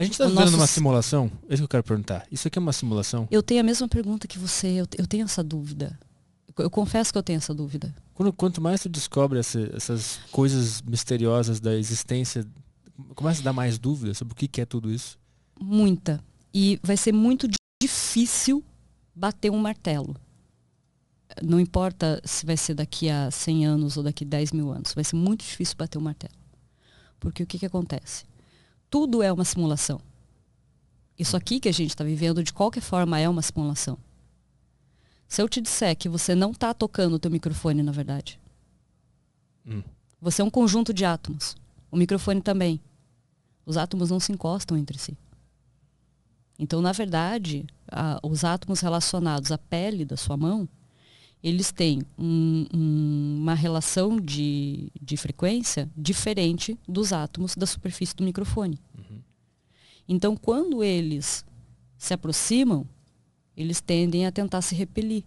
A gente tá vivendo numa simulação? É isso que eu quero perguntar. Isso aqui é uma simulação? Eu tenho a mesma pergunta que você. Eu tenho essa dúvida. Eu confesso que eu tenho essa dúvida. Quanto mais tu descobre essas coisas misteriosas da existência, começa a dar mais dúvidas sobre o que é tudo isso. Muita. E vai ser muito difícil bater um martelo. Não importa se vai ser daqui a 100 anos ou daqui a 10 mil anos. Vai ser muito difícil bater um martelo. Porque o que acontece? Tudo é uma simulação. Isso aqui que a gente está vivendo, de qualquer forma, é uma simulação. Se eu te disser que você não está tocando o teu microfone, na verdade. Você é um conjunto de átomos. O microfone também. Os átomos não se encostam entre si. Então, na verdade, os átomos relacionados à pele da sua mão, eles têm uma relação de frequência diferente dos átomos da superfície do microfone. Então, quando eles se aproximam, eles tendem a tentar se repelir.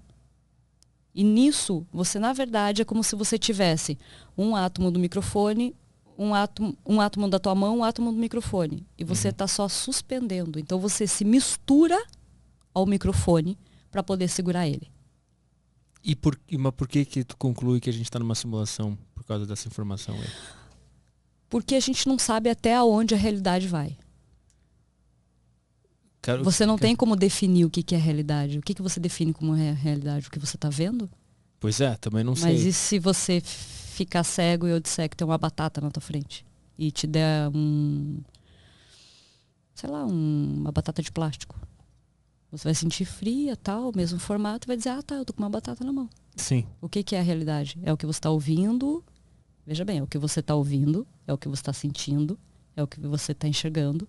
E nisso, você, na verdade, é como se você tivesse um átomo do microfone, um átomo da tua mão, um átomo do microfone. E você está só suspendendo. Então, você se mistura ao microfone para poder segurar ele. Mas por que tu conclui que a gente está numa simulação por causa dessa informação aí? Porque a gente não sabe até onde a realidade vai. Você não tem como definir o que é realidade. O que você define como é a realidade? O que você está vendo? Pois é, também não sei. Mas e se você ficar cego e eu disser que tem uma batata na tua frente? E te der uma batata de plástico? Você vai sentir fria, tal, mesmo formato, e vai dizer, eu tô com uma batata na mão. Sim. O que é a realidade? É o que você está ouvindo. Veja bem, é o que você está ouvindo, é o que você está sentindo, é o que você está enxergando.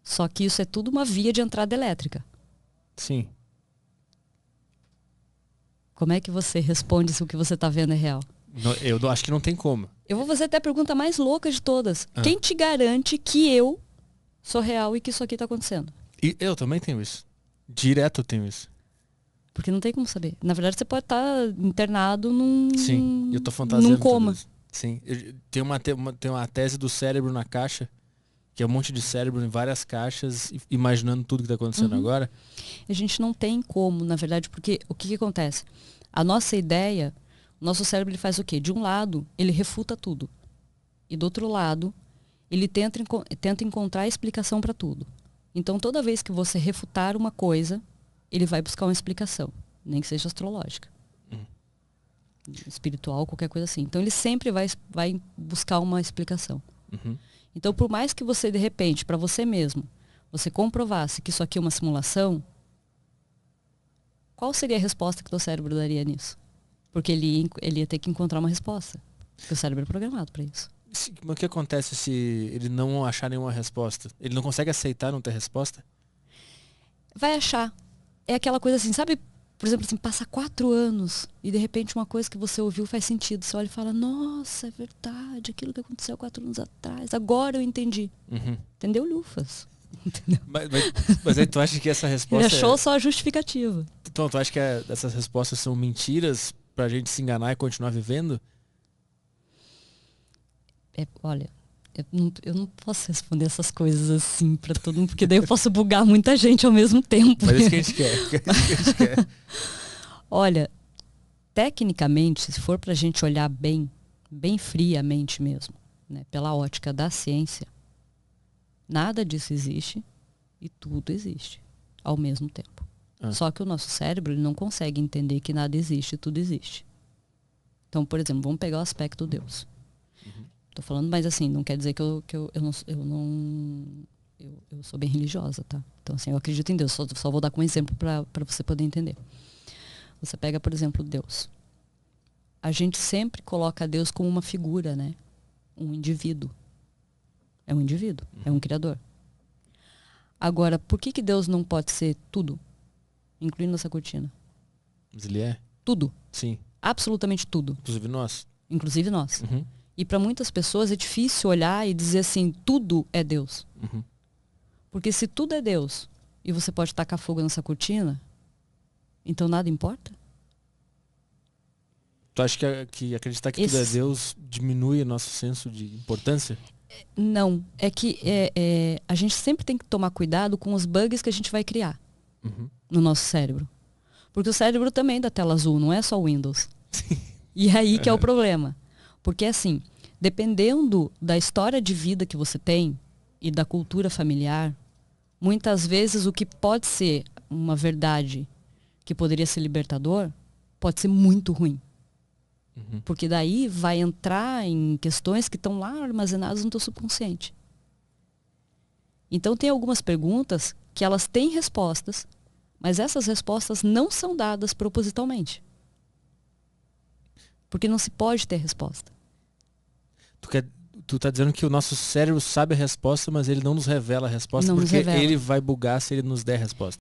Só que isso é tudo uma via de entrada elétrica. Sim. Como é que você responde se o que você está vendo é real? Eu acho que não tem como. Eu vou fazer até a pergunta mais louca de todas. Quem te garante que eu sou real e que isso aqui está acontecendo? E eu também tenho isso. Direto eu tenho isso. Porque não tem como saber. Na verdade, você pode estar internado num... Sim, eu tô fantasiando num coma. Sim. Tem uma tese do cérebro na caixa, que é um monte de cérebro em várias caixas, imaginando tudo que está acontecendo agora. A gente não tem como, na verdade, porque o que acontece? A nossa ideia, o nosso cérebro ele faz o quê? De um lado, ele refuta tudo. E do outro lado, ele tenta encontrar a explicação para tudo. Então, toda vez que você refutar uma coisa, ele vai buscar uma explicação, nem que seja astrológica. Espiritual, qualquer coisa assim. Então, ele sempre vai buscar uma explicação. Então, por mais que você, de repente, para você mesmo, você comprovasse que isso aqui é uma simulação, qual seria a resposta que o teu cérebro daria nisso? Porque ele ia ter que encontrar uma resposta. Porque o cérebro é programado para isso. Mas o que acontece se ele não achar nenhuma resposta? Ele não consegue aceitar não ter resposta? Vai achar. É aquela coisa assim, sabe? Por exemplo, assim, passa 4 anos e de repente uma coisa que você ouviu faz sentido. Você olha e fala, nossa, é verdade, aquilo que aconteceu 4 anos atrás, agora eu entendi. Entendeu, Lufas? Entendeu? Mas aí tu acha que essa resposta... Ele achou só a justificativa. Então, tu acha que essas respostas são mentiras pra gente se enganar e continuar vivendo? Olha, eu não posso responder essas coisas assim pra todo mundo, porque daí eu posso bugar muita gente ao mesmo tempo. Mas isso que a gente quer. Olha, tecnicamente, se for pra gente olhar bem friamente mesmo, né, pela ótica da ciência, nada disso existe e tudo existe ao mesmo tempo. Só que o nosso cérebro ele não consegue entender que nada existe e tudo existe. Então, por exemplo, vamos pegar o aspecto Deus. Tô falando, mas assim, não quer dizer que eu sou bem religiosa, tá? Então, assim, eu acredito em Deus. Só vou dar como exemplo para você poder entender. Você pega, por exemplo, Deus. A gente sempre coloca Deus como uma figura, né? Um indivíduo. É um indivíduo, é um criador. Agora, por que Deus não pode ser tudo? Incluindo essa cortina. Mas ele é? Tudo. Sim. Absolutamente tudo. Inclusive nós. Inclusive nós. E para muitas pessoas é difícil olhar e dizer assim, tudo é Deus. Porque se tudo é Deus e você pode tacar fogo nessa cortina, então nada importa? Tu acha que acreditar que tudo é Deus diminui o nosso senso de importância? Não, é que a gente sempre tem que tomar cuidado com os bugs que a gente vai criar no nosso cérebro. Porque o cérebro também dá tela azul, não é só o Windows. E aí que é o problema. Porque assim, dependendo da história de vida que você tem e da cultura familiar, muitas vezes o que pode ser uma verdade que poderia ser libertador, pode ser muito ruim. Porque daí vai entrar em questões que estão lá armazenadas no teu subconsciente. Então tem algumas perguntas que elas têm respostas, mas essas respostas não são dadas propositalmente. Porque não se pode ter resposta. Tu tá dizendo que o nosso cérebro sabe a resposta, mas ele não nos revela a resposta, Não nos porque revela. ele vai bugar se ele nos der a resposta.